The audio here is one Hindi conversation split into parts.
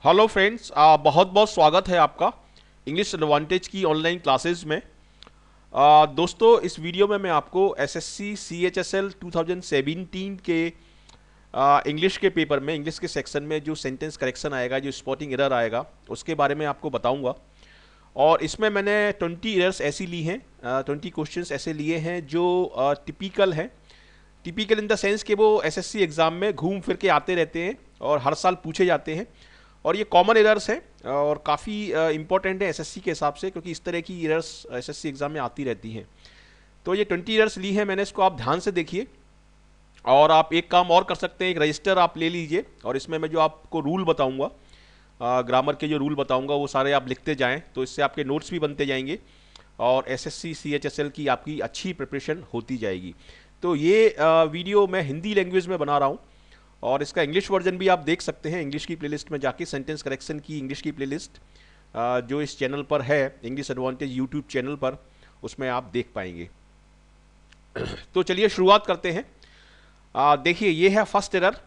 हेलो फ्रेंड्स, बहुत बहुत स्वागत है आपका इंग्लिश एडवांटेज की ऑनलाइन क्लासेस में। दोस्तों, इस वीडियो में मैं आपको एसएससी सीएचएसएल 2017 के इंग्लिश के पेपर में, इंग्लिश के सेक्शन में जो सेंटेंस करेक्शन आएगा, जो स्पॉटिंग एरर आएगा, उसके बारे में आपको बताऊंगा। और इसमें मैंने 20 एरर्स ऐसी ली हैं, 20 क्वेश्चंस ऐसे लिए हैं जो टिपिकल हैं। टिपिकल इन द सेंस कि वो एसएससी एग्ज़ाम में घूम फिर के आते रहते हैं और हर साल पूछे जाते हैं। और ये कॉमन एरर्स हैं और काफ़ी इंपॉर्टेंट है एसएससी के हिसाब से, क्योंकि इस तरह की एरर्स एसएससी एग्ज़ाम में आती रहती हैं। तो ये 20 एरर्स ली है मैंने, इसको आप ध्यान से देखिए। और आप एक काम और कर सकते हैं, एक रजिस्टर आप ले लीजिए और इसमें मैं जो आपको रूल बताऊंगा, ग्रामर के जो रूल बताऊंगा, वो सारे आप लिखते जाएं, तो इससे आपके नोट्स भी बनते जाएंगे और एसएससी सीएचएसएल की आपकी अच्छी प्रिपरेशन होती जाएगी। तो ये वीडियो मैं हिंदी लैंग्वेज में बना रहा हूँ और इसका इंग्लिश वर्जन भी आप देख सकते हैं इंग्लिश की प्लेलिस्ट में जाके। सेंटेंस करेक्शन की इंग्लिश की प्लेलिस्ट जो इस चैनल पर है, इंग्लिश एडवांटेज यूट्यूब चैनल पर, उसमें आप देख पाएंगे। तो चलिए शुरुआत करते हैं। देखिए, ये है फर्स्ट एरर।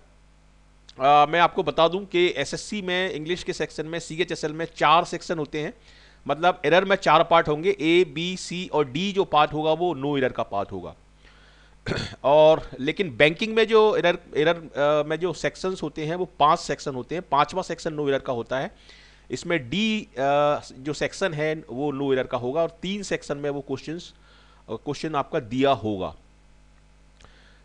मैं आपको बता दूं कि एसएससी में इंग्लिश के सेक्शन में, सीएचएसएल में 4 सेक्शन होते हैं। मतलब एरर में 4 पार्ट होंगे, ए बी सी और डी जो पार्ट होगा वो नो एरर का पार्ट होगा। और लेकिन बैंकिंग में जो एरर में जो सेक्शंस होते हैं वो 5 सेक्शन होते हैं। 5वां सेक्शन नो एरर का होता है। इसमें डी जो सेक्शन है वो नो एरर का होगा और 3 सेक्शन में वो क्वेश्चन आपका दिया होगा।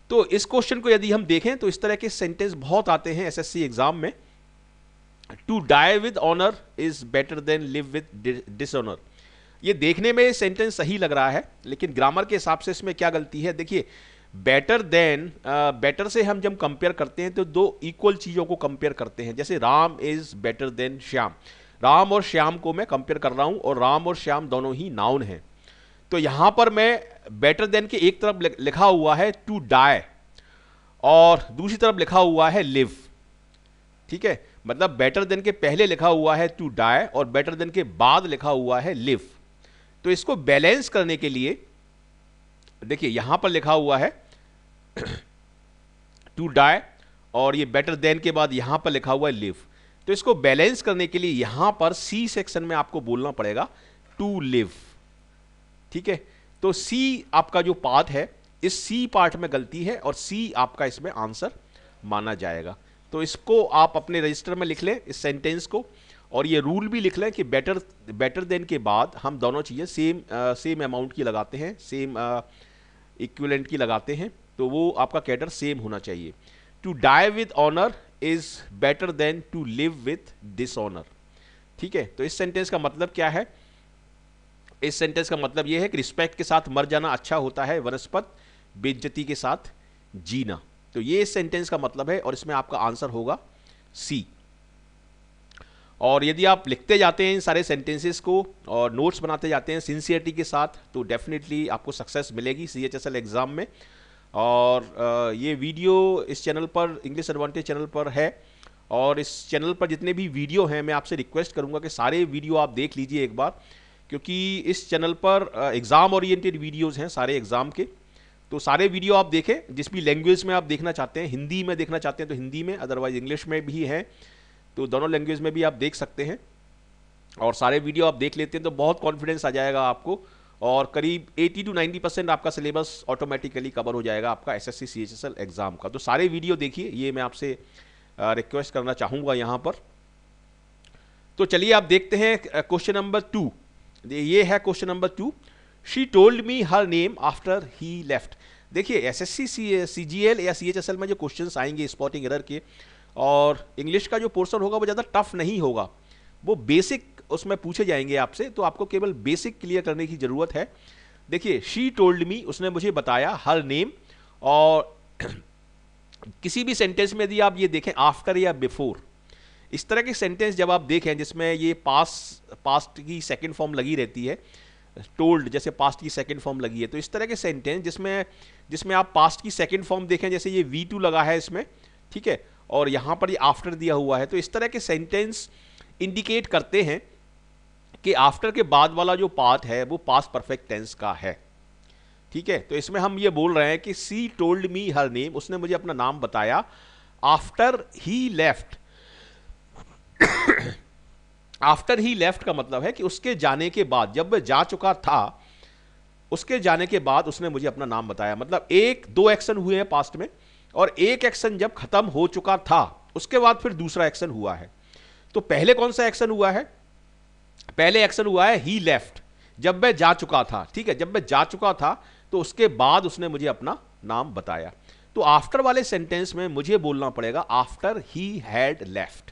तो इस क्वेश्चन को यदि हम देखें तो इस तरह के सेंटेंस बहुत आते हैं एसएससी एग्जाम में। To die with honour is better than live with dishonour. ये देखने में सेंटेंस सही लग रहा है, लेकिन ग्रामर के हिसाब से इसमें क्या गलती है। देखिए, बेटर देन, बेटर से हम जब कंपेयर करते हैं तो 2 इक्वल चीज़ों को कंपेयर करते हैं। जैसे Ram is better then Shyam, Ram और श्याम को मैं कंपेयर कर रहा हूं और राम और श्याम दोनों ही नाउन हैं। तो यहां पर मैं बेटर देन के एक तरफ लिखा हुआ है टू डाई और दूसरी तरफ लिखा हुआ है लिव। ठीक है, मतलब बेटर देन के पहले लिखा हुआ है टू डाई और बेटर देन के बाद लिखा हुआ है लिव। तो इसको बैलेंस करने के लिए देखिए, यहां पर लिखा हुआ है टू डाई और ये बेटर देन के बाद यहां पर लिखा हुआ है लिव। तो इसको बैलेंस करने के लिए यहां पर सी सेक्शन में आपको बोलना पड़ेगा टू लिव। ठीक है, तो सी आपका जो पार्ट है, इस सी पार्ट में गलती है और सी आपका इसमें आंसर माना जाएगा। तो इसको आप अपने रजिस्टर में लिख लें, इस सेंटेंस को। और ये रूल भी लिख लें कि बेटर देन के बाद हम दोनों चीज़ें सेम अमाउंट की लगाते हैं, सेम इक्विवेलेंट की लगाते हैं, तो वो आपका कैडर सेम होना चाहिए। To die with honour is better than to live with dishonour. ठीक है, तो इस सेंटेंस का मतलब क्या है। इस सेंटेंस का मतलब यह है कि रिस्पेक्ट के साथ मर जाना अच्छा होता है, वनस्पत बेइज्जती के साथ जीना। तो ये इस सेंटेंस का मतलब है और इसमें आपका आंसर होगा सी। और यदि आप लिखते जाते हैं इन सारे सेंटेंसेस को और नोट्स बनाते जाते हैं सिंसियरिटी के साथ, तो डेफिनेटली आपको सक्सेस मिलेगी सीएचएसएल एग्ज़ाम में। और ये वीडियो इस चैनल पर, इंग्लिश एडवांटेज चैनल पर है, और इस चैनल पर जितने भी वीडियो हैं मैं आपसे रिक्वेस्ट करूंगा कि सारे वीडियो आप देख लीजिए एक बार, क्योंकि इस चैनल पर एग्ज़ाम ओरिएंटेड वीडियोज़ हैं सारे एग्ज़ाम के। तो सारे वीडियो आप देखें, जिस भी लैंग्वेज में आप देखना चाहते हैं, हिंदी में देखना चाहते हैं तो हिंदी में, अदरवाइज इंग्लिश में भी है, तो दोनों लैंग्वेज में भी आप देख सकते हैं। और सारे वीडियो आप देख लेते हैं तो बहुत कॉन्फिडेंस आ जाएगा आपको, और करीब 80 to 90% आपका सिलेबस ऑटोमेटिकली कवर हो जाएगा आपका एसएससी सीएचएसएल एग्जाम का। तो सारे वीडियो देखिए, ये मैं आपसे रिक्वेस्ट करना चाहूँगा यहाँ पर। तो चलिए आप देखते हैं क्वेश्चन नंबर 2। ये है question number 2। She told me her name after he left. देखिए, एसएससी सीजीएल या सीएचएसएल में जो क्वेश्चंस आएंगे स्पॉटिंग एरर के, और इंग्लिश का जो पोर्शन होगा वो ज़्यादा टफ नहीं होगा, वो बेसिक उसमें पूछे जाएंगे आपसे, तो आपको केवल बेसिक क्लियर करने की ज़रूरत है। देखिए, शी टोल्ड मी, उसने मुझे बताया, हर नेम। और किसी भी सेंटेंस में यदि आप ये देखें आफ्टर या बिफोर, इस तरह के सेंटेंस जब आप देखें जिसमें ये पास्ट की सेकेंड फॉर्म लगी रहती है, टोल्ड जैसे पास्ट की सेकंड फॉर्म लगी है, तो इस तरह के सेंटेंस जिसमें आप पास्ट की सेकंड फॉर्म देखें, जैसे ये V2 लगा है इसमें, ठीक है, और यहां पर ये आफ्टर दिया हुआ है, तो इस तरह के सेंटेंस इंडिकेट करते हैं कि आफ्टर के बाद वाला जो पार्ट है वो पास्ट परफेक्ट टेंस का है। ठीक है, तो इसमें हम ये बोल रहे हैं कि सी टोल्ड मी हर नेम, उसने मुझे अपना नाम बताया, after he left, after he left का मतलब है कि उसके जाने के बाद, जब वह जा चुका था, उसके जाने के बाद उसने मुझे अपना नाम बताया। मतलब एक दो एक्शन हुए हैं पास्ट में, और एक एक्शन जब खत्म हो चुका था उसके बाद फिर दूसरा एक्शन हुआ है। तो पहले कौन सा एक्शन हुआ है? पहले एक्शन हुआ है ही लेफ्ट, जब मैं जा चुका था। ठीक है, जब मैं जा चुका था तो उसके बाद उसने मुझे अपना नाम बताया। तो आफ्टर वाले सेंटेंस में मुझे बोलना पड़ेगा after he had left.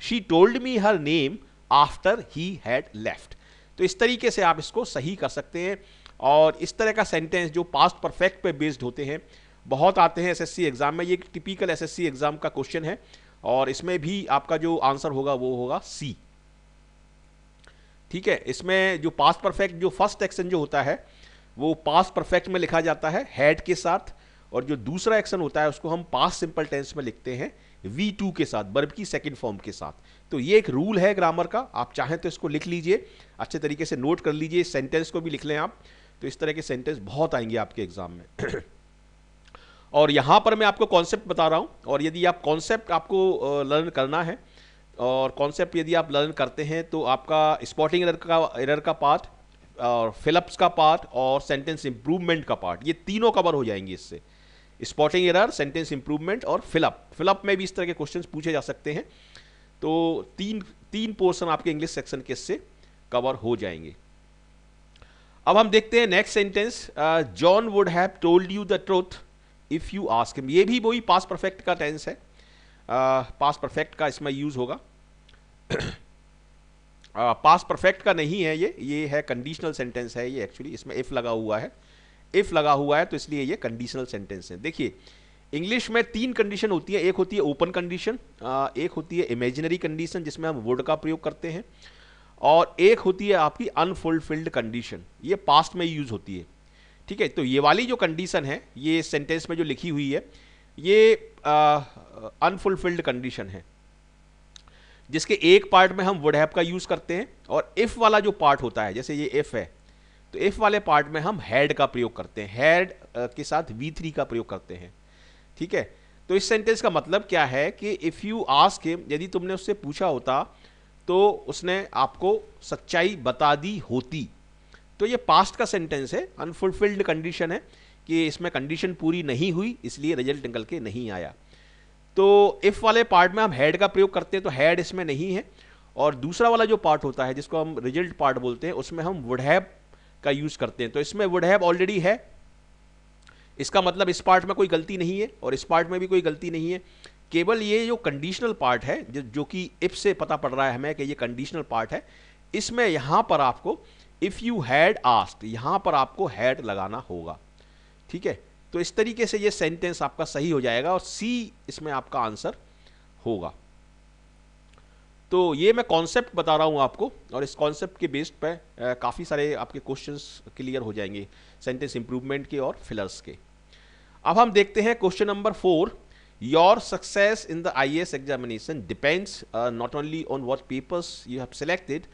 She told me her name after he had left. तो इस तरीके से आप इसको सही कर सकते हैं। और इस तरह का सेंटेंस जो पास्ट परफेक्ट पे बेस्ड होते हैं बहुत आते हैं एसएससी एग्जाम में। ये एक टिपिकल एसएससी एग्जाम का क्वेश्चन है, और इसमें भी आपका जो आंसर होगा वो होगा सी। ठीक है, इसमें जो पास्ट परफेक्ट, जो फर्स्ट एक्शन जो होता है वो पास्ट परफेक्ट में लिखा जाता है हैड के साथ, और जो दूसरा एक्शन होता है उसको हम पास्ट सिंपल टेंस में लिखते हैं V2 के साथ, वर्ब की सेकंड फॉर्म के साथ। तो ये एक रूल है ग्रामर का, आप चाहें तो इसको लिख लीजिए, अच्छे तरीके से नोट कर लीजिए, इस सेंटेंस को भी लिख लें आप। तो इस तरह के सेंटेंस बहुत आएंगे आपके एग्जाम में। और यहां पर मैं आपको कॉन्सेप्ट बता रहा हूं, और यदि आप कॉन्सेप्ट आपको लर्न करना है, और कॉन्सेप्ट यदि आप लर्न करते हैं तो आपका स्पॉटिंग एरर का पार्ट, और फिलअप्स का पार्ट, और सेंटेंस इंप्रूवमेंट का पार्ट, ये तीनों कवर हो जाएंगे इससे। स्पॉटिंग एरर, सेंटेंस इंप्रूवमेंट और फिलअप में भी इस तरह के क्वेश्चंस पूछे जा सकते हैं। तो तीन पोर्शन आपके इंग्लिश सेक्शन के इससे कवर हो जाएंगे। अब हम देखते हैं next sentence, John would have told you the truth if you ask him. ये भी वही पास्ट परफेक्ट का टेंस है, पास्ट परफेक्ट का इसमें यूज होगा। पास्ट परफेक्ट का नहीं है ये है कंडीशनल सेंटेंस है ये एक्चुअली, इसमें इफ लगा हुआ है, इफ लगा हुआ है तो इसलिए ये कंडीशनल सेंटेंस है। देखिए इंग्लिश में तीन कंडीशन होती है, एक होती है ओपन कंडीशन, एक होती है इमेजिनरी कंडीशन जिसमें हम वुड का प्रयोग करते हैं, और एक होती है आपकी अनफुलफिल्ड कंडीशन, ये पास्ट में यूज होती है। ठीक है, तो ये वाली जो कंडीशन है ये सेंटेंस में जो लिखी हुई है ये अनफुलफिल्ड कंडीशन है, जिसके एक पार्ट में हम वुड हैव का यूज करते हैं, और इफ वाला जो पार्ट होता है, जैसे ये इफ है तो इफ वाले पार्ट में हम हैड का प्रयोग करते हैं, हैड के साथ V3 का प्रयोग करते हैं। ठीक है, तो इस सेंटेंस का मतलब क्या है कि इफ यू आस्क हिम, यदि तुमने उससे पूछा होता तो उसने आपको सच्चाई बता दी होती। तो ये पास्ट का सेंटेंस है, अनफुलफिल्ड कंडीशन है कि इसमें कंडीशन पूरी नहीं हुई इसलिए रिजल्ट निकल के नहीं आया। तो इफ वाले पार्ट में हम हैड का प्रयोग करते हैं तो हैड इसमें नहीं है, और दूसरा वाला जो पार्ट होता है जिसको हम रिजल्ट पार्ट बोलते हैं उसमें हम वुड हैव का यूज करते हैं। तो इसमें वुड हैव ऑलरेडी है, इसका मतलब इस पार्ट में कोई गलती नहीं है और इस पार्ट में भी कोई गलती नहीं है। केवल ये जो कंडीशनल पार्ट है जो कि इफ से पता पड़ रहा है हमें कि ये कंडीशनल पार्ट है, इसमें यहां पर आपको इफ यू हैड आस्क्ड, यहां पर आपको हैड लगाना होगा। ठीक है, तो इस तरीके से ये सेंटेंस आपका सही हो जाएगा और सी इसमें आपका आंसर होगा। तो ये मैं कॉन्सेप्ट बता रहा हूं आपको, और इस कॉन्सेप्ट के बेस्ड पे काफ़ी सारे आपके क्वेश्चंस क्लियर हो जाएंगे सेंटेंस इंप्रूवमेंट के और फिलर्स के। अब हम देखते हैं question number 4। Your success in the IAS examination depends not only on what papers you have selected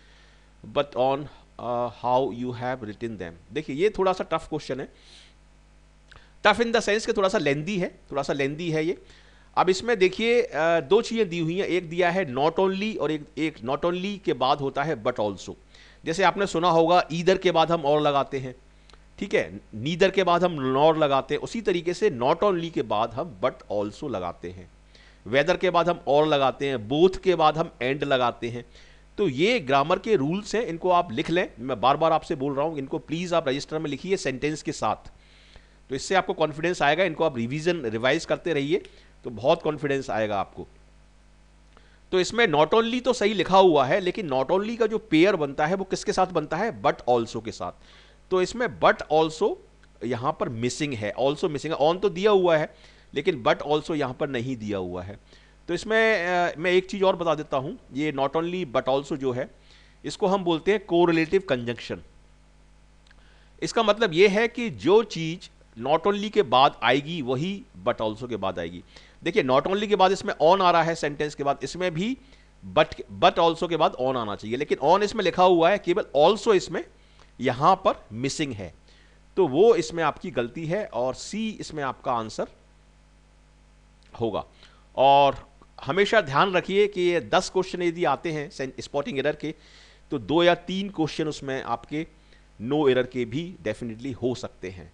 but on how you have written them. देखिए ये थोड़ा सा टफ क्वेश्चन है, टफ इन द सेंस कि थोड़ा सा लेंदी है ये। अब इसमें देखिए दो चीज़ें दी हुई हैं, एक दिया है नॉट ओनली और एक नॉट ओनली के बाद होता है बट ऑल्सो। जैसे आपने सुना होगा ईदर के बाद हम और लगाते हैं, ठीक है, नीदर के बाद हम नॉर लगाते हैं, उसी तरीके से नॉट ओनली के बाद हम बट ऑल्सो लगाते हैं, वेदर के बाद हम और लगाते हैं, बोथ के बाद हम एंड लगाते हैं। तो ये ग्रामर के रूल्स हैं, इनको आप लिख लें, मैं बार बार आपसे बोल रहा हूँ, इनको प्लीज़ आप रजिस्टर में लिखिए सेंटेंस के साथ, तो इससे आपको कॉन्फिडेंस आएगा। इनको आप रिवाइज करते रहिए तो बहुत कॉन्फिडेंस आएगा आपको। तो इसमें नॉट ओनली तो सही लिखा हुआ है, लेकिन नॉट ओनली का जो पेयर बनता है वो किसके साथ बनता है, बट ऑल्सो के साथ। तो इसमें बट ऑल्सो यहां पर मिसिंग है, ऑल्सो मिसिंग है, ऑन तो दिया हुआ है लेकिन बट ऑल्सो यहां पर नहीं दिया हुआ है। तो इसमें मैं एक चीज और बता देता हूं, ये नॉट ओनली बट ऑल्सो जो है इसको हम बोलते हैं कोरिलेटिव कंजंक्शन। इसका मतलब यह है कि जो चीज नॉट ओनली के बाद आएगी वही बट ऑल्सो के बाद आएगी। देखिए नॉट ओनली के बाद इसमें ऑन आ रहा है सेंटेंस के बाद, इसमें भी बट ऑल्सो के बाद ऑन आना चाहिए, लेकिन ऑन इसमें लिखा हुआ है, केवल ऑल्सो इसमें यहां पर मिसिंग है, तो वो इसमें आपकी गलती है और सी इसमें आपका आंसर होगा। और हमेशा ध्यान रखिए कि ये 10 क्वेश्चन यदि आते हैं स्पॉटिंग एरर के, तो 2 या 3 क्वेश्चन उसमें आपके नो एरर के भी डेफिनेटली हो सकते हैं।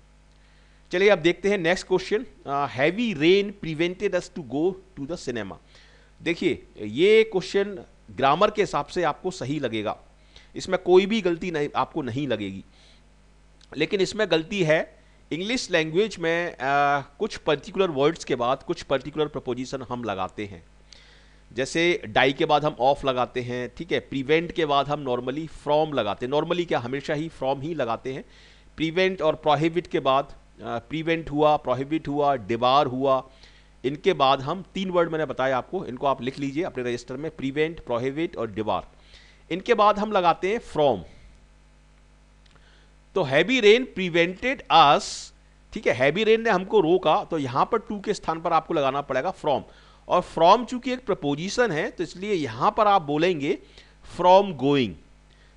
चलिए अब देखते हैं next question. Heavy rain prevented us to go to the cinema. देखिए ये क्वेश्चन ग्रामर के हिसाब से आपको सही लगेगा, इसमें कोई भी गलती नहीं आपको नहीं लगेगी, लेकिन इसमें गलती है इंग्लिश लैंग्वेज में कुछ पर्टिकुलर वर्ड्स के बाद कुछ पर्टिकुलर प्रपोजिशन हम लगाते हैं। जैसे डाई के बाद हम ऑफ लगाते हैं, ठीक है। प्रिवेंट के बाद हम नॉर्मली फ्रॉम लगाते हैं, नॉर्मली क्या हमेशा ही फ्रॉम ही लगाते हैं। प्रिवेंट और प्रोहिबिट के बाद प्रिवेंट हुआ, प्रोहिबिट हुआ, डिबार हुआ, इनके बाद हम 3 वर्ड मैंने बताया आपको, इनको आप लिख लीजिए अपने रजिस्टर में, प्रिवेंट, प्रोहिबिट और डिबार। इनके बाद हम लगाते हैं फ्रॉम। तो हैवी रेन प्रिवेंटेड अस, ठीक है, हैवी रेन ने हमको रोका, तो यहां पर टू के स्थान पर आपको लगाना पड़ेगा फ्रॉम। और फ्रॉम चूंकि एक प्रपोजिशन है तो इसलिए यहां पर आप बोलेंगे फ्रॉम गोइंग।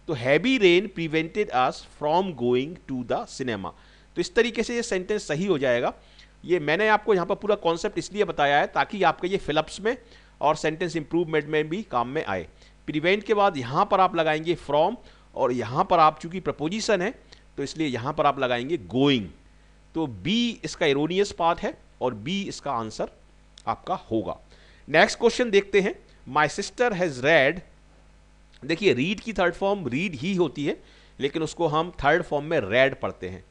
तो heavy rain prevented us from going to the cinema. तो इस तरीके से ये सेंटेंस सही हो जाएगा। ये मैंने आपको यहां पर पूरा कॉन्सेप्ट इसलिए बताया है ताकि आपके ये फिलअप्स में और सेंटेंस इंप्रूवमेंट में भी काम में आए। प्रिवेंट के बाद यहां पर आप लगाएंगे फ्रॉम, और यहां पर आप चूंकि प्रपोजिशन है तो इसलिए यहां पर आप लगाएंगे गोइंग। तो बी इसका एरोनियस पार्ट है और बी इसका आंसर आपका होगा। नेक्स्ट क्वेश्चन देखते हैं। My sister has red. देखिए रीड की थर्ड फॉर्म रीड ही होती है, लेकिन उसको हम थर्ड फॉर्म में रेड पढ़ते हैं।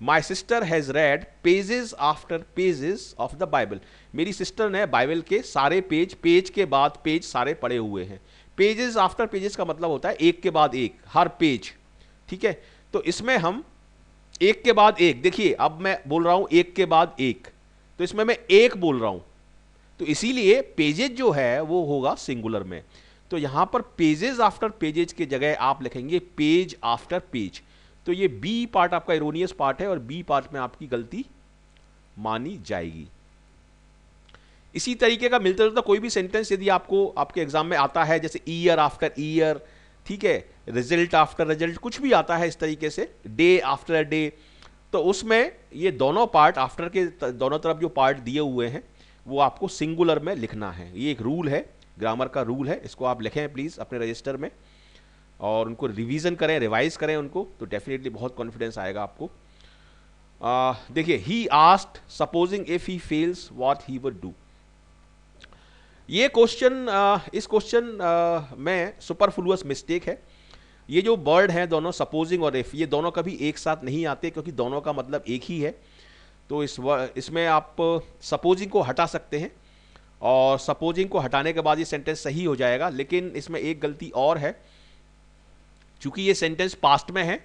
My sister has red pages after pages of the Bible. मेरी सिस्टर ने बाइबल के सारे पेज, पेज के बाद पेज सारे पढ़े हुए हैं। पेजेस आफ्टर पेजेस का मतलब होता है एक के बाद एक, हर पेज, ठीक है। तो इसमें हम एक के बाद एक, देखिए अब मैं बोल रहा हूं एक के बाद एक, तो इसमें मैं एक बोल रहा हूं, तो इसीलिए पेजेज जो है वो होगा सिंगुलर में। तो यहां पर पेजेस आफ्टर पेजेज के जगह आप लिखेंगे पेज आफ्टर पेज। तो ये बी पार्ट आपका एरोनियस पार्ट है और बी पार्ट में आपकी गलती मानी जाएगी। इसी तरीके का मिलता जुलता कोई भी सेंटेंस यदि आपको आपके एग्जाम में आता है, जैसे ईयर आफ्टर ईयर, ठीक है, रिजल्ट आफ्टर रिजल्ट, कुछ भी आता है इस तरीके से, डे आफ्टर डे, तो उसमें ये दोनों पार्ट आफ्टर के दोनों तरफ जो पार्ट दिए हुए हैं वो आपको सिंगुलर में लिखना है। ये एक रूल है, ग्रामर का रूल है, इसको आप लिखें प्लीज अपने रजिस्टर में और उनको रिवीजन करें, रिवाइज करें उनको, तो डेफिनेटली बहुत कॉन्फिडेंस आएगा आपको। देखिए he asked supposing if he fails what he would do. ये क्वेश्चन इस क्वेश्चन में सुपरफ्लुअस मिस्टेक है। ये जो वर्ड हैं दोनों सपोजिंग और इफ, ये दोनों कभी एक साथ नहीं आते क्योंकि दोनों का मतलब एक ही है। तो इसमें आप सपोजिंग को हटा सकते हैं और सपोजिंग को हटाने के बाद ये सेंटेंस सही हो जाएगा। लेकिन इसमें एक गलती और है, चूंकि ये सेंटेंस पास्ट में है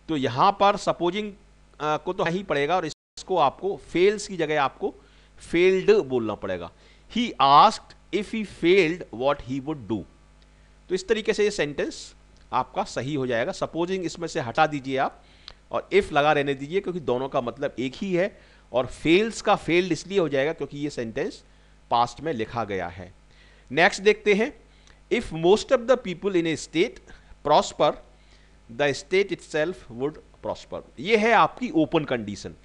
तो यहां पर सपोजिंग को तो ही पड़ेगा और इसको आपको फेल्स की जगह आपको फेल्ड बोलना पड़ेगा। He asked if he failed what he would do. तो इस तरीके से ये सेंटेंस आपका सही हो जाएगा। सपोजिंग इसमें से हटा दीजिए आप और इफ लगा रहने दीजिए क्योंकि दोनों का मतलब एक ही है, और फेल्स का फेल्ड इसलिए हो जाएगा क्योंकि ये सेंटेंस पास्ट में लिखा गया है। नेक्स्ट देखते हैं। If most of the people in A state prosper the state itself would prosper. ये है आपकी ओपन कंडीशन।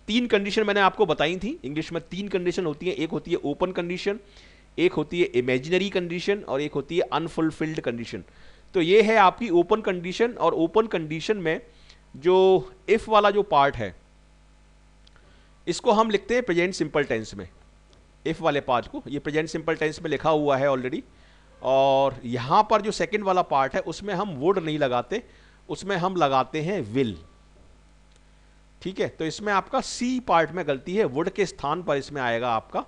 3 कंडीशन मैंने आपको बताई थी। इंग्लिश में 3 कंडीशन होती है, एक होती है ओपन कंडीशन, एक होती है इमेजिनरी कंडीशन और एक होती है अनफुलफिल्ड कंडीशन। तो ये है आपकी ओपन कंडीशन, और ओपन कंडीशन में जो इफ वाला जो पार्ट है इसको हम लिखते हैं प्रेजेंट सिंपल टेंस में। इफ वाले पार्ट को ये प्रेजेंट सिंपल टेंस में लिखा हुआ है ऑलरेडी, और यहां पर जो सेकंड वाला पार्ट है उसमें हम वुड नहीं लगाते, उसमें हम लगाते हैं विल, ठीक है। तो इसमें आपका सी पार्ट में गलती है, वुड के स्थान पर इसमें आएगा आपका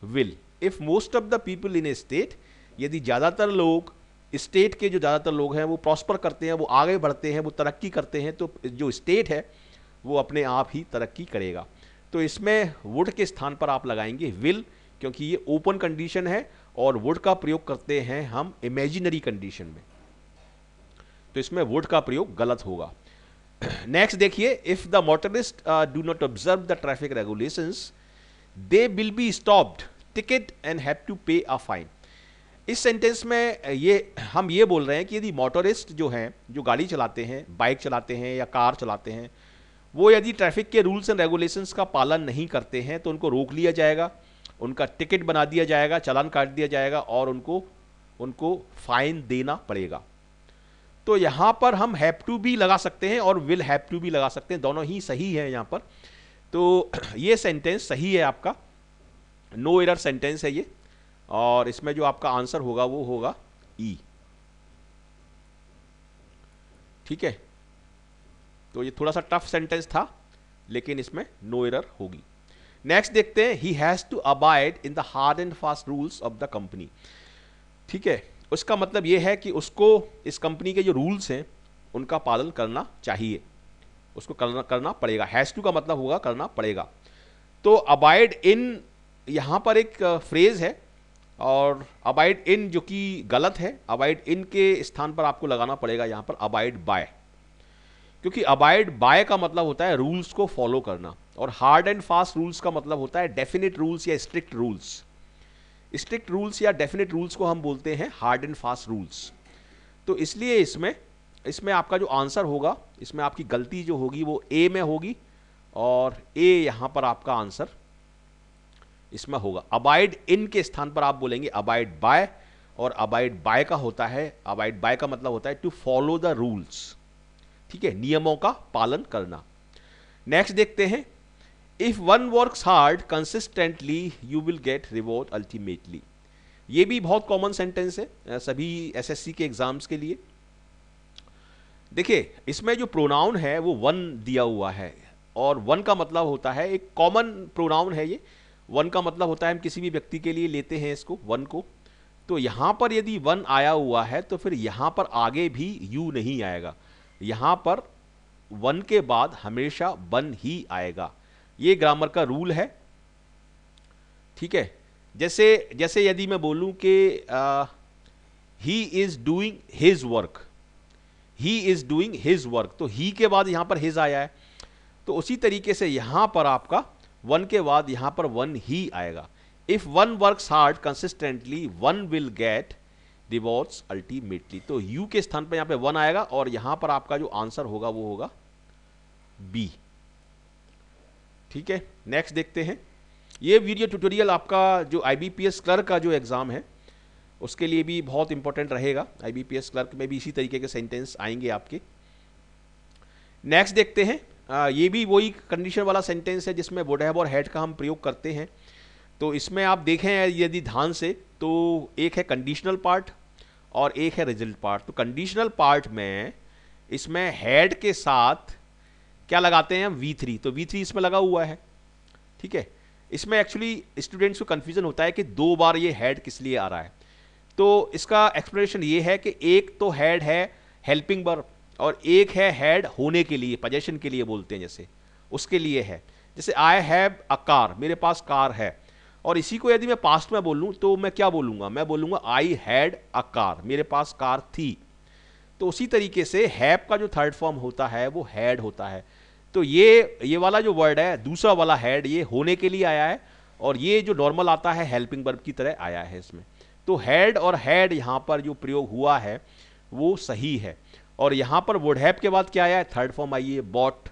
will. If most of the people in A state, यदि ज्यादातर लोग, स्टेट के जो ज्यादातर लोग हैं वो प्रॉस्पर करते हैं, वो आगे बढ़ते हैं, वो तरक्की करते हैं, तो जो स्टेट है वो अपने आप ही तरक्की करेगा। तो इसमें वुड के स्थान पर आप लगाएंगे विल, क्योंकि ये ओपन कंडीशन है और वुड का प्रयोग करते हैं हम इमेजिनरी कंडीशन में, तो इसमें वुड का प्रयोग गलत होगा। नेक्स्ट देखिए। If the motorist do not observe the traffic regulations they will be stopped ticket and have to pay a fine. इस सेंटेंस में हम ये बोल रहे हैं कि यदि मोटरिस्ट जो हैं, जो गाड़ी चलाते हैं, बाइक चलाते हैं या कार चलाते हैं, वो यदि ट्रैफिक के रूल्स एंड रेगुलेशंस का पालन नहीं करते हैं तो उनको रोक लिया जाएगा उनका टिकट बना दिया जाएगा, चालान काट दिया जाएगा और उनको फाइन देना पड़ेगा। तो यहां पर हम हैव टू भी लगा सकते हैं और विल हैव टू भी लगा सकते हैं, दोनों ही सही है यहां पर। तो ये सेंटेंस सही है आपका, नो एरर सेंटेंस है ये, और इसमें जो आपका आंसर होगा वो होगा ई। ठीक है, तो ये थोड़ा सा टफ सेंटेंस था लेकिन इसमें नो एरर होगी। नेक्स्ट देखते हैं, he has to abide in the hard and fast rules of the company. ठीक है, उसका मतलब ये है कि उसको इस कंपनी के जो रूल्स हैं उनका पालन करना चाहिए, उसको करना पड़ेगा। हैज टू का मतलब होगा करना पड़ेगा। तो अबाइड इन, यहां पर एक फ्रेज है और अबाइड इन जो कि गलत है, अबाइड इन के स्थान पर आपको लगाना पड़ेगा यहां पर अबाइड बाय, क्योंकि अबाइड बाय का मतलब होता है रूल्स को फॉलो करना और हार्ड एंड फास्ट रूल्स का मतलब होता है डेफिनेट रूल्स या स्ट्रिक्ट रूल्स। स्ट्रिक्ट रूल्स या डेफिनेट रूल्स को हम बोलते हैं हार्ड एंड फास्ट रूल्स। तो इसलिए इसमें आपका जो आंसर होगा, इसमें आपकी गलती जो होगी वो ए में होगी और ए यहां पर आपका आंसर इसमें होगा। अबाइड इन के स्थान पर आप बोलेंगे अबाइड बाय, और अबाइड बाय का होता है, अबाइड बाय का मतलब होता है टू फॉलो द रूल्स। ठीक है, नियमों का पालन करना। नेक्स्ट देखते हैं, if one works hard consistently you will get reward ultimately. ये भी बहुत कॉमन सेंटेंस है सभी एसएससी के एग्जाम्स के लिए। देखिए, इसमें जो प्रोनाउन है वो वन दिया हुआ है और वन का मतलब होता है, एक कॉमन प्रोनाउन है ये, वन का मतलब होता है हम किसी भी व्यक्ति के लिए लेते हैं इसको, वन को। तो यहां पर यदि वन आया हुआ है तो फिर यहां पर आगे भी यू नहीं आएगा, यहां पर वन के बाद हमेशा वन ही आएगा। ये ग्रामर का रूल है। ठीक है, जैसे यदि मैं बोलूं कि he is doing his work, he is doing his work, तो ही के बाद यहां पर हिज आया है, तो उसी तरीके से यहां पर आपका वन के बाद यहां पर वन ही आएगा। If one works hard consistently one will get rewards ultimately. तो यू के स्थान पर यहां पे वन आएगा और यहां पर आपका जो आंसर होगा वो होगा बी। ठीक है, नेक्स्ट देखते हैं। ये वीडियो ट्यूटोरियल आपका जो आईबीपीएस क्लर्क का जो एग्जाम है उसके लिए भी बहुत इंपॉर्टेंट रहेगा। आईबीपीएस क्लर्क में भी इसी तरीके के सेंटेंस आएंगे आपके। नेक्स्ट देखते हैं, ये भी वही कंडीशन वाला सेंटेंस है जिसमें वुड हैव और हैड का हम प्रयोग करते हैं। तो इसमें आप देखें यदि ध्यान से, तो एक है कंडीशनल पार्ट और एक है रिजल्ट पार्ट। तो कंडीशनल पार्ट में इसमें हैड के साथ क्या लगाते हैं हम, V3। तो V3 इसमें लगा हुआ है। ठीक है, इसमें एक्चुअली स्टूडेंट्स को कंफ्यूजन होता है कि दो बार ये हैड किस लिए आ रहा है। तो इसका एक्सप्लेनेशन ये है कि एक तो हैड है हेल्पिंग वर्ब और एक है हैड होने के लिए, पोजेशन के लिए बोलते हैं जैसे, उसके लिए है। जैसे आई हैव अ कार, मेरे पास कार है, और इसी को यदि मैं पास्ट में बोलूं तो मैं क्या बोलूंगा, मैं बोलूंगा आई हैड अ कार, मेरे पास कार थी। तो उसी तरीके से हैव का जो थर्ड फॉर्म होता है वो हैड होता है। तो ये वाला जो वर्ड है, दूसरा वाला हैड, ये होने के लिए आया है और ये जो नॉर्मल आता है हेल्पिंग वर्ब की तरह आया है इसमें। तो हैड और हैड यहां पर जो प्रयोग हुआ है वो सही है। और यहां पर वुड हैव के बाद क्या आया है, थर्ड फॉर्म आई है बॉट,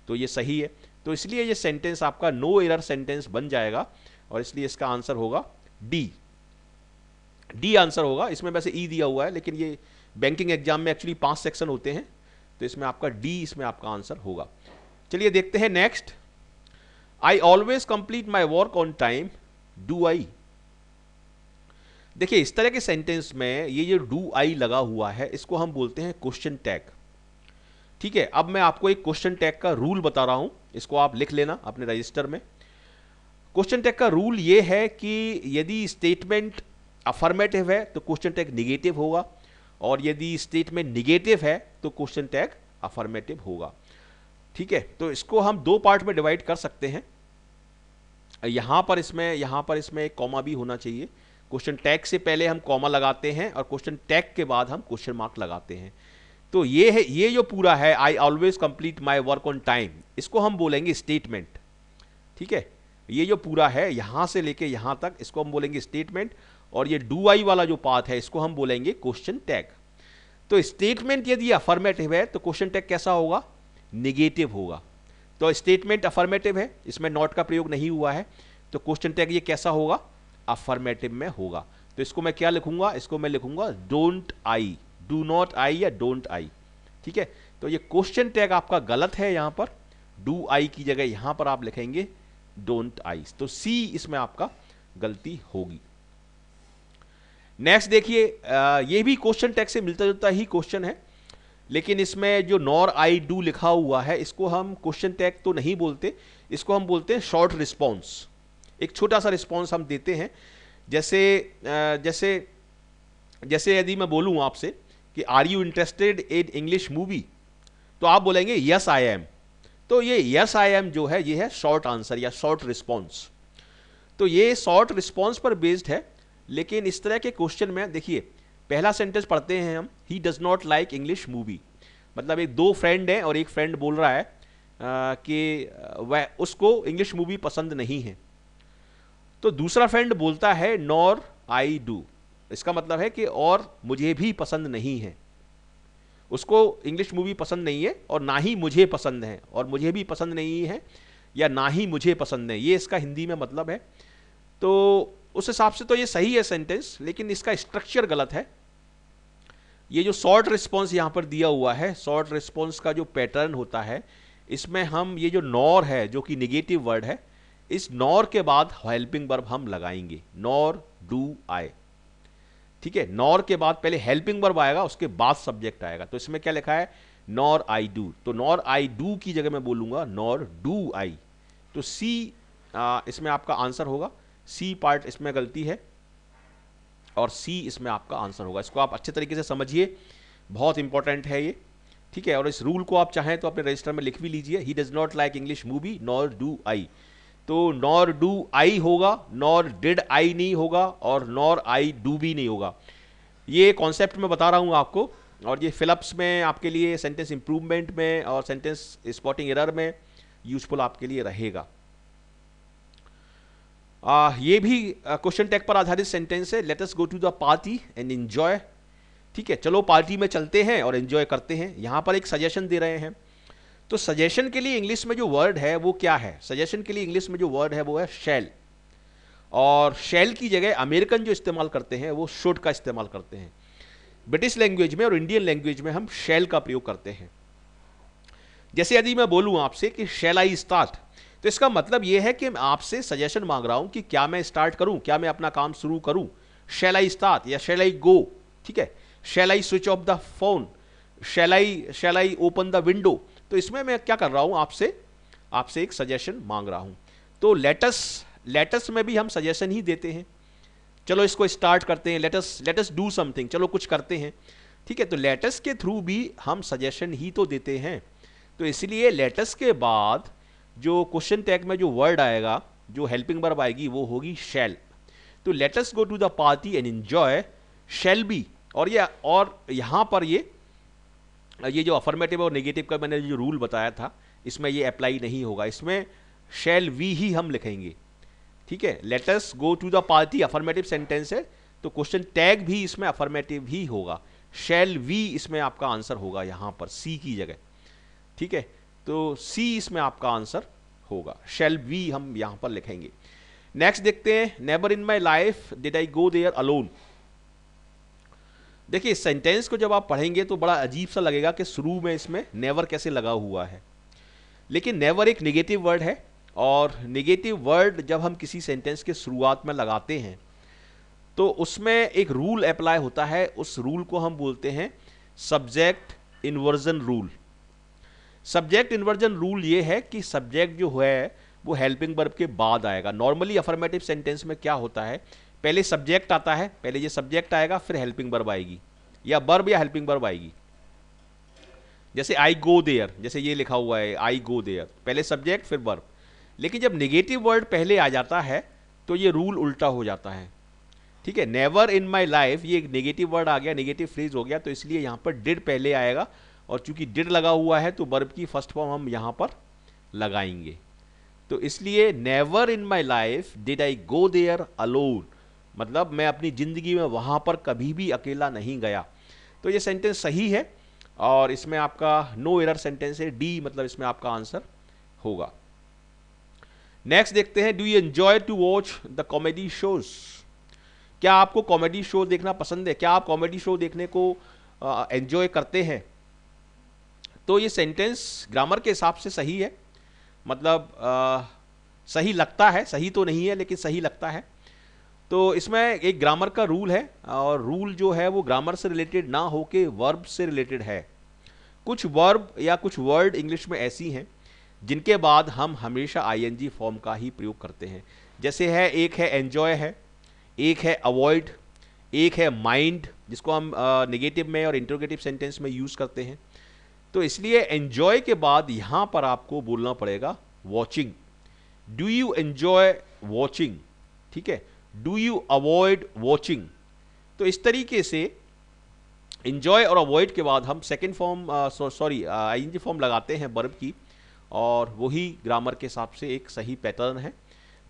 तो ये सही है। तो इसलिए ये सेंटेंस आपका नो एरर सेंटेंस बन जाएगा और इसलिए इसका आंसर होगा डी आंसर होगा। इसमें वैसे ई दिया हुआ है लेकिन ये बैंकिंग एग्जाम में एक्चुअली 5 सेक्शन होते हैं, तो इसमें आपका डी, इसमें आपका आंसर होगा। चलिए देखते हैं next, I always complete my work on time, do I. देखिए, इस तरह के सेंटेंस में ये जो डू आई लगा हुआ है इसको हम बोलते हैं क्वेश्चन टैग। ठीक है, अब मैं आपको एक क्वेश्चन टैग का रूल बता रहा हूं, इसको आप लिख लेना अपने रजिस्टर में। क्वेश्चन टैग का रूल ये है कि यदि स्टेटमेंट अफर्मेटिव है तो क्वेश्चन टैग निगेटिव होगा, और यदि स्टेटमेंट निगेटिव है तो क्वेश्चन टैग अफर्मेटिव होगा। ठीक है, तो इसको हम दो पार्ट में डिवाइड कर सकते हैं। यहां पर इसमें एक कॉमा भी होना चाहिए। क्वेश्चन टैग से पहले हम कॉमा लगाते हैं और क्वेश्चन टैग के बाद हम क्वेश्चन मार्क लगाते हैं। तो ये है, ये जो पूरा है I always complete my work on time, इसको हम बोलेंगे स्टेटमेंट। ठीक है, ये जो पूरा है यहां से लेके यहां तक इसको हम बोलेंगे स्टेटमेंट, और ये डू आई वाला जो पार्ट है इसको हम बोलेंगे क्वेश्चन टैग। तो स्टेटमेंट यदि अफर्मेटिव है तो क्वेश्चन टैग कैसा होगा, निगेटिव होगा। तो स्टेटमेंट अफर्मेटिव है, इसमें नॉट का प्रयोग नहीं हुआ है, तो क्वेश्चन टैग ये कैसा होगा, अफर्मेटिव में होगा। तो इसको मैं क्या लिखूंगा, इसको मैं लिखूंगा don't I, do not I या डोंट आई। ठीक है, तो ये क्वेश्चन टैग आपका गलत है, यहां पर डू आई की जगह यहां पर आप लिखेंगे डोंट आई। तो सी इसमें आपका गलती होगी। नेक्स्ट देखिए, ये भी क्वेश्चन टैग से मिलता जुलता ही क्वेश्चन है, लेकिन इसमें जो नॉर आई डू लिखा हुआ है इसको हम क्वेश्चन टैग तो नहीं बोलते, इसको हम बोलते हैं शॉर्ट रिस्पॉन्स। एक छोटा सा रिस्पॉन्स हम देते हैं। जैसे जैसे जैसे यदि मैं बोलूं आपसे कि are you interested in English movie, तो आप बोलेंगे यस आई एम। तो ये यस आई एम जो है ये है शॉर्ट आंसर या शॉर्ट रिस्पॉन्स। तो ये शॉर्ट रिस्पॉन्स पर बेस्ड है। लेकिन इस तरह के क्वेश्चन में देखिए, पहला सेंटेंस पढ़ते हैं हम, he does not like English movie. मतलब एक दो फ्रेंड हैं और एक फ्रेंड बोल रहा है कि वह उसको इंग्लिश मूवी पसंद नहीं है। तो दूसरा फ्रेंड बोलता है नॉर आई डू, इसका मतलब है कि और मुझे भी पसंद नहीं है। उसको इंग्लिश मूवी पसंद नहीं है और ना ही मुझे पसंद है, और मुझे भी पसंद नहीं है या ना ही मुझे पसंद है, ये इसका हिंदी में मतलब है। तो उस हिसाब से तो ये सही है सेंटेंस, लेकिन इसका स्ट्रक्चर गलत है। ये जो शॉर्ट रिस्पॉन्स यहां पर दिया हुआ है, शॉर्ट रिस्पॉन्स का जो पैटर्न होता है, इसमें हम ये जो नॉर है जो कि निगेटिव वर्ड है, इस नॉर के बाद हेल्पिंग वर्ब हम लगाएंगे, नॉर डू आई। ठीक है, नॉर के बाद पहले हेल्पिंग वर्ब आएगा, उसके बाद सब्जेक्ट आएगा। तो इसमें क्या लिखा है, नॉर आई डू। तो नॉर आई डू की जगह मैं बोलूंगा नॉर डू आई। तो सी इसमें आपका आंसर होगा। सी पार्ट इसमें गलती है और सी इसमें आपका आंसर होगा। इसको आप अच्छे तरीके से समझिए, बहुत इंपॉर्टेंट है ये। ठीक है, और इस रूल को आप चाहें तो अपने रजिस्टर में लिख भी लीजिए, he does not like English movie nor do I. तो नॉर डू आई होगा, नॉर डिड आई नहीं होगा, और नॉर आई डू भी नहीं होगा। ये कॉन्सेप्ट मैं बता रहा हूं आपको, और ये फिलअप्स में आपके लिए, सेंटेंस इंप्रूवमेंट में और सेंटेंस स्पॉटिंग एरर में यूजफुल आपके लिए रहेगा। ये भी क्वेश्चन टैग पर आधारित सेंटेंस है, let us go to the party and enjoy. ठीक है, चलो पार्टी में चलते हैं और एंजॉय करते हैं। यहां पर एक सजेशन दे रहे हैं। तो सजेशन के लिए इंग्लिश में जो वर्ड है वो क्या है, सजेशन के लिए इंग्लिश में जो वर्ड है वो है शैल, और शैल की जगह अमेरिकन जो इस्तेमाल करते हैं वो शुड का इस्तेमाल करते हैं। ब्रिटिश लैंग्वेज में और इंडियन लैंग्वेज में हम शैल का प्रयोग करते हैं। जैसे यदि मैं बोलूं आपसे कि शैल आई स्टार्ट, तो इसका मतलब यह है कि मैं आपसे सजेशन मांग रहा हूं कि क्या मैं स्टार्ट करूं, क्या मैं अपना काम शुरू करूं। शैल आई स्टार्ट या शैल आई गो। ठीक है, shall I switch off the phone, shall I open the window. तो इसमें मैं क्या कर रहा हूं, आपसे एक सजेशन मांग रहा हूं। तो लेटस में भी हम सजेशन ही देते हैं, चलो इसको स्टार्ट करते हैं, लेटस डू समथिंग, चलो कुछ करते हैं। ठीक है, तो लेटस के थ्रू भी हम सजेशन ही तो देते हैं। तो इसलिए लेटस के बाद जो क्वेश्चन टैग में जो वर्ड आएगा, जो हेल्पिंग वर्ब आएगी, वो होगी शैल। तो let's go to the party and enjoy shall be. और यहां पर ये जो अफर्मेटिव और नेगेटिव का मैंने जो रूल बताया था, इसमें ये अप्लाई नहीं होगा, इसमें शैल वी ही हम लिखेंगे। ठीक है, let us go to the party affirmative sentence है, तो क्वेश्चन टैग भी इसमें अफर्मेटिव ही होगा, शैल वी इसमें आपका आंसर होगा यहां पर सी की जगह। ठीक है, तो सी इसमें आपका आंसर होगा, शैल वी हम यहां पर लिखेंगे। नेक्स्ट देखते हैं, never in my life did I go there alone. देखिए इस सेंटेंस को जब आप पढ़ेंगे तो बड़ा अजीब सा लगेगा कि शुरू में इसमें नेवर कैसे लगा हुआ है, लेकिन नेवर एक नेगेटिव वर्ड है, और नेगेटिव वर्ड जब हम किसी सेंटेंस के शुरुआत में लगाते हैं तो उसमें एक रूल अप्लाई होता है। उस रूल को हम बोलते हैं subject inversion rule. Subject inversion rule ये है कि सब्जेक्ट जो है वो हेल्पिंग वर्ब के बाद आएगा। नॉर्मली अफर्मेटिव सेंटेंस में क्या होता है, पहले सब्जेक्ट आता है, पहले ये सब्जेक्ट आएगा, फिर हेल्पिंग वर्ब आएगी, या वर्ब या हेल्पिंग वर्ब आएगी। जैसे आई गो देयर, जैसे ये लिखा हुआ है आई गो देयर, पहले सब्जेक्ट फिर वर्ब। लेकिन जब नेगेटिव वर्ड पहले आ जाता है तो ये रूल उल्टा हो जाता है। ठीक है, नेवर इन माई लाइफ, ये एक नेगेटिव वर्ड आ गया, नेगेटिव फ्रेज हो गया, तो इसलिए यहां पर डिड पहले आएगा, और चूंकि डिड लगा हुआ है तो वर्ब की फर्स्ट फॉर्म हम यहां पर लगाएंगे। तो इसलिए never in my life did I go there alone, मतलब मैं अपनी जिंदगी में वहां पर कभी भी अकेला नहीं गया। तो ये सेंटेंस सही है, और इसमें आपका नो एरर सेंटेंस है, डी मतलब इसमें आपका आंसर होगा। नेक्स्ट देखते हैं, do you enjoy to watch the comedy shows? क्या आपको कॉमेडी शो देखना पसंद है? क्या आप कॉमेडी शो देखने को एंजॉय करते हैं? तो ये सेंटेंस ग्रामर के हिसाब से सही है, मतलब सही लगता है, सही तो नहीं है लेकिन सही लगता है। तो इसमें एक ग्रामर का रूल है, और रूल जो है वो ग्रामर से रिलेटेड ना होके वर्ब से रिलेटेड है। कुछ वर्ब या कुछ वर्ड इंग्लिश में ऐसी हैं जिनके बाद हम हमेशा आईएनजी फॉर्म का ही प्रयोग करते हैं। जैसे है, एक है एंजॉय है, एक है अवॉइड, एक है माइंड, जिसको हम नेगेटिव में और इंटरोगेटिव सेंटेंस में यूज़ करते हैं। तो इसलिए एंजॉय के बाद यहाँ पर आपको बोलना पड़ेगा watching. Do you enjoy watching? ठीक है, डू यू अवॉइड वॉचिंग? तो इस तरीके से एंजॉय और अवॉइड के बाद हम सेकेंड फॉर्म आईएनजी फॉर्म लगाते हैं वर्ब की, और वही ग्रामर के हिसाब से एक सही पैटर्न है।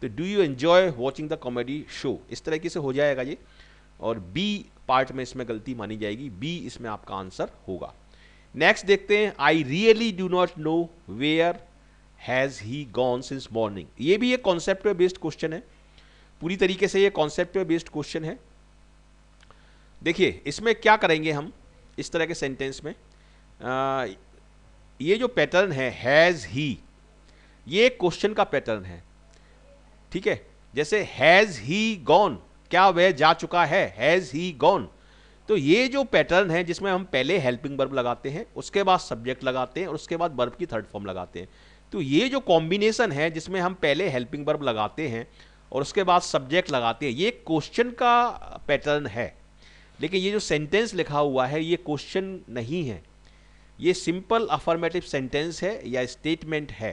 तो do you enjoy watching the comedy show, इस तरीके से हो जाएगा ये, और बी पार्ट में इसमें गलती मानी जाएगी, बी इसमें आपका आंसर होगा। नेक्स्ट देखते हैं, I really do not know where has he gone since morning. ये भी एक कॉन्सेप्ट पे बेस्ड क्वेश्चन है, पूरी तरीके से ये कॉन्सेप्ट पे बेस्ड क्वेश्चन है। देखिए इसमें क्या करेंगे हम इस तरह के सेंटेंस में, ये जो पैटर्न है हैज़ ही, ये क्वेश्चन का पैटर्न है। ठीक है, जैसे हैज़ ही गॉन, क्या वह जा चुका है? Has he gone. तो ये जो पैटर्न है जिसमें हम पहले हेल्पिंग वर्ब लगाते हैं, उसके बाद सब्जेक्ट लगाते हैं, और उसके बाद वर्ब की थर्ड फॉर्म लगाते हैं। तो ये जो कॉम्बिनेशन है जिसमें हम पहले हेल्पिंग वर्ब लगाते हैं और उसके बाद सब्जेक्ट लगाते हैं, ये क्वेश्चन का पैटर्न है। लेकिन ये जो सेंटेंस लिखा हुआ है ये क्वेश्चन नहीं है, ये सिंपल अफर्मेटिव सेंटेंस है या स्टेटमेंट है।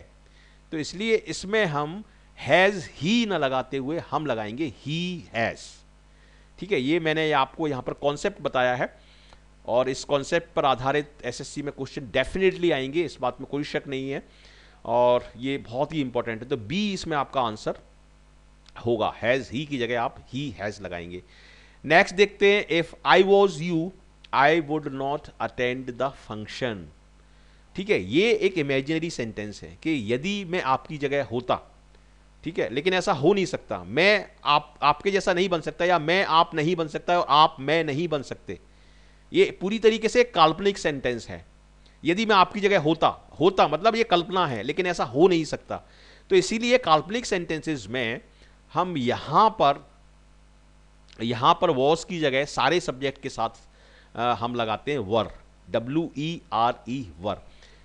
तो इसलिए इसमें हम हैज़ ही ना लगाते हुए हम लगाएंगे ही हैज़। ठीक है, ये मैंने आपको यहाँ पर कॉन्सेप्ट बताया है, और इस कॉन्सेप्ट पर आधारित एसएससी में क्वेश्चन डेफिनेटली आएंगे, इस बात में कोई शक नहीं है, और ये बहुत ही इंपॉर्टेंट है। तो बी इसमें आपका आंसर होगा, हैज़ ही की जगह आप ही हैज़ लगाएंगे। नेक्स्ट देखते हैं, if I was you I would not attend the function. ठीक है, ये एक इमेजिनरी सेंटेंस है कि यदि मैं आपकी जगह होता, ठीक है, लेकिन ऐसा हो नहीं सकता, मैं आपके जैसा नहीं बन सकता, या मैं आप नहीं बन सकता और आप मैं नहीं बन सकते। ये पूरी तरीके से काल्पनिक सेंटेंस है। यदि मैं आपकी जगह होता मतलब ये कल्पना है, लेकिन ऐसा हो नहीं सकता। तो इसीलिए काल्पनिक सेंटेंसेस में हम यहां पर वॉज की जगह सारे सब्जेक्ट के साथ हम लगाते हैं वर, WERE were.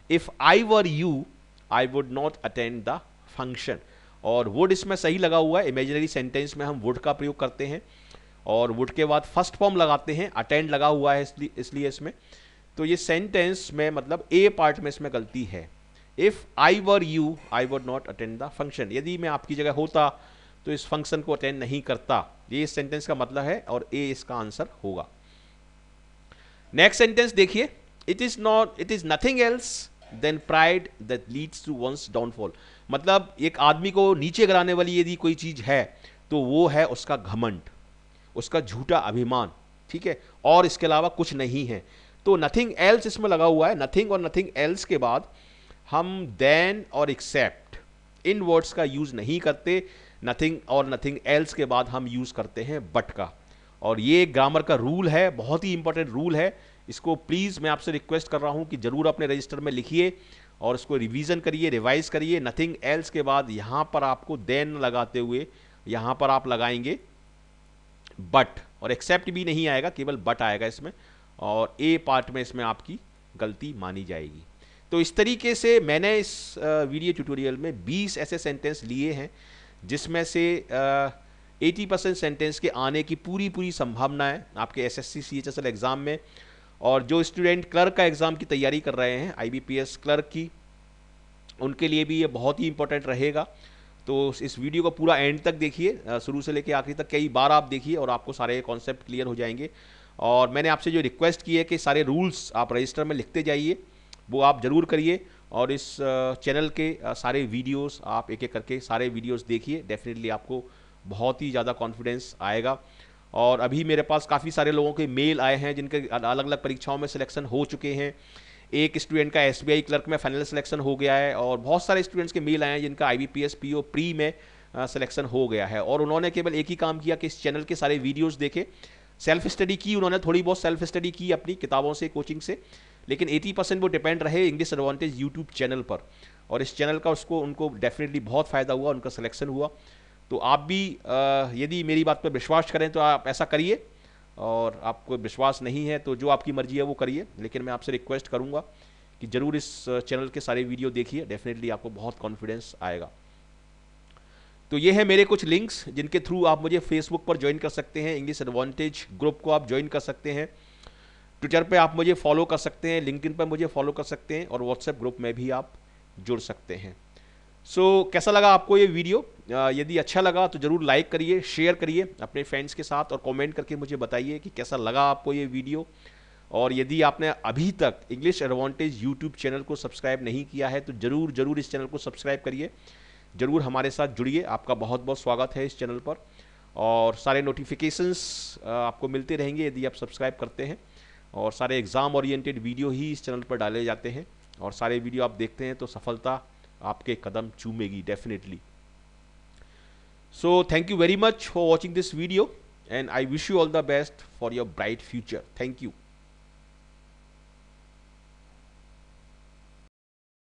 If I were you I would not attend the function, और वुड इसमें सही लगा हुआ है, इमेजिनरी सेंटेंस में हम वुड का प्रयोग करते हैं, और वुड के बाद फर्स्ट फॉर्म लगाते हैं, अटेंड लगा हुआ है इसलिए इसमें। तो ये सेंटेंस में मतलब ए पार्ट में इसमें गलती है। If I were you I would not attend the function, यदि मैं आपकी जगह होता तो इस फंक्शन को अटेंड नहीं करता, ये इस सेंटेंस का मतलब है, और ए इसका आंसर होगा। नेक्स्ट सेंटेंस देखिए, it is nothing else than pride that leads to one's downfall. मतलब एक आदमी को नीचे गिराने वाली यदि कोई चीज है तो वो है उसका घमंड, उसका झूठा अभिमान। ठीक है, और इसके अलावा कुछ नहीं है। तो नथिंग एल्स इसमें लगा हुआ है, नथिंग और नथिंग एल्स के बाद हम देन और एक्सेप्ट इन वर्ड्स का यूज नहीं करते, नथिंग और नथिंग एल्स के बाद हम यूज करते हैं बट का। और ये ग्रामर का रूल है, बहुत ही इंपॉर्टेंट रूल है, इसको प्लीज मैं आपसे रिक्वेस्ट कर रहा हूं कि जरूर अपने रजिस्टर में लिखिए और उसको रिवीजन करिए, रिवाइज करिए। नथिंग एल्स के बाद यहां पर आपको देन लगाते हुए यहां पर आप लगाएंगे बट, और एक्सेप्ट भी नहीं आएगा, केवल बट आएगा इसमें, और ए पार्ट में इसमें आपकी गलती मानी जाएगी। तो इस तरीके से मैंने इस वीडियो ट्यूटोरियल में 20 ऐसे सेंटेंस लिए हैं जिसमें से 80% सेंटेंस के आने की पूरी संभावना है आपके एसएससी CHSL एग्जाम में। और जो स्टूडेंट क्लर्क का एग्जाम की तैयारी कर रहे हैं, IBPS क्लर्क की, उनके लिए भी ये बहुत ही इंपॉर्टेंट रहेगा। तो इस वीडियो को पूरा एंड तक देखिए, शुरू से लेकर आखिरी तक कई बार आप देखिए, और आपको सारे कॉन्सेप्ट क्लियर हो जाएंगे। और मैंने आपसे जो रिक्वेस्ट की है कि सारे रूल्स आप रजिस्टर में लिखते जाइए, वो आप ज़रूर करिए। और इस चैनल के सारे वीडियोस आप एक एक करके सारे वीडियोस देखिए, डेफिनेटली आपको बहुत ही ज़्यादा कॉन्फिडेंस आएगा। और अभी मेरे पास काफ़ी सारे लोगों के मेल आए हैं जिनके अलग अलग परीक्षाओं में सिलेक्शन हो चुके हैं। एक स्टूडेंट का SBI क्लर्क में फाइनल सिलेक्शन हो गया है, और बहुत सारे स्टूडेंट्स के मेल आए हैं जिनका IBPS PO प्री में सिलेक्शन हो गया है। और उन्होंने केवल एक ही काम किया कि इस चैनल के सारे वीडियोज़ देखे, सेल्फ स्टडी की, उन्होंने थोड़ी बहुत सेल्फ स्टडी की अपनी किताबों से, कोचिंग से, लेकिन 80% वो डिपेंड रहे इंग्लिश एडवांटेज यूट्यूब चैनल पर। और इस चैनल का उनको डेफिनेटली बहुत फ़ायदा हुआ, उनका सिलेक्शन हुआ। तो आप भी यदि मेरी बात पर विश्वास करें तो आप ऐसा करिए, और आपको विश्वास नहीं है तो जो आपकी मर्जी है वो करिए, लेकिन मैं आपसे रिक्वेस्ट करूँगा कि ज़रूर इस चैनल के सारे वीडियो देखिए, डेफिनेटली आपको बहुत कॉन्फिडेंस आएगा। तो ये है मेरे कुछ लिंक्स जिनके थ्रू आप मुझे फेसबुक पर ज्वाइन कर सकते हैं, इंग्लिश एडवांटेज ग्रुप को आप ज्वाइन कर सकते हैं, ट्विटर पे आप मुझे फॉलो कर सकते हैं, लिंक्डइन पर मुझे फॉलो कर सकते हैं, और व्हाट्सएप ग्रुप में भी आप जुड़ सकते हैं। सो कैसा लगा आपको ये वीडियो? यदि अच्छा लगा तो ज़रूर लाइक करिए, शेयर करिए अपने फ्रेंड्स के साथ, और कमेंट करके मुझे बताइए कि कैसा लगा आपको ये वीडियो। और यदि आपने अभी तक इंग्लिश एडवांटेज यूट्यूब चैनल को सब्सक्राइब नहीं किया है तो ज़रूर इस चैनल को सब्सक्राइब करिए, ज़रूर हमारे साथ जुड़िए। आपका बहुत बहुत स्वागत है इस चैनल पर, और सारे नोटिफिकेशंस आपको मिलते रहेंगे यदि आप सब्सक्राइब करते हैं। और सारे एग्ज़ाम ओरिएंटेड वीडियो ही इस चैनल पर डाले जाते हैं, और सारे वीडियो आप देखते हैं तो सफलता आपके कदम चूमेगी definitely. So thank you very much for watching this video, and I wish you all the best for your bright future. Thank you.